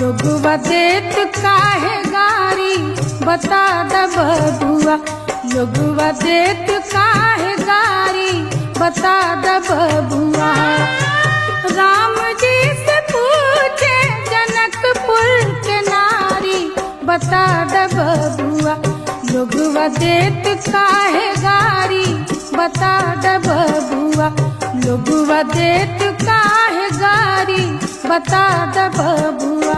लोगवा देत काहे गारी बता द बबुआ, लोगवा देत काहे गारी बता द बबुआ। राम जी से पूछे जनकपुर के नारी बता द बबुआ, लोगवा देत काहे गारी बता द बबुआ, लोगवा देत काहे गारी बता द बबुआ।